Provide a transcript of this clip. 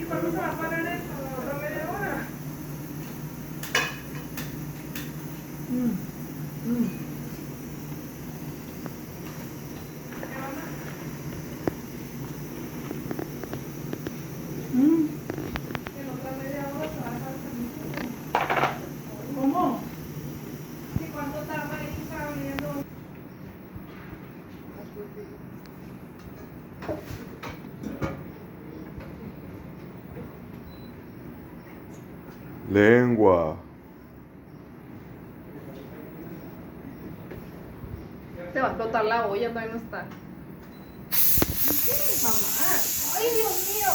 ¿Cuándo se va a parar esto? ¿Otra media hora? ¿Qué onda? En otra media hora se va a dejar el servicio. ¿Cómo? ¿Y cuánto tarda ahí saliendo? Lengua. Te va a explotar la olla, todavía no está. Mamá. ¡Ay, Dios mío!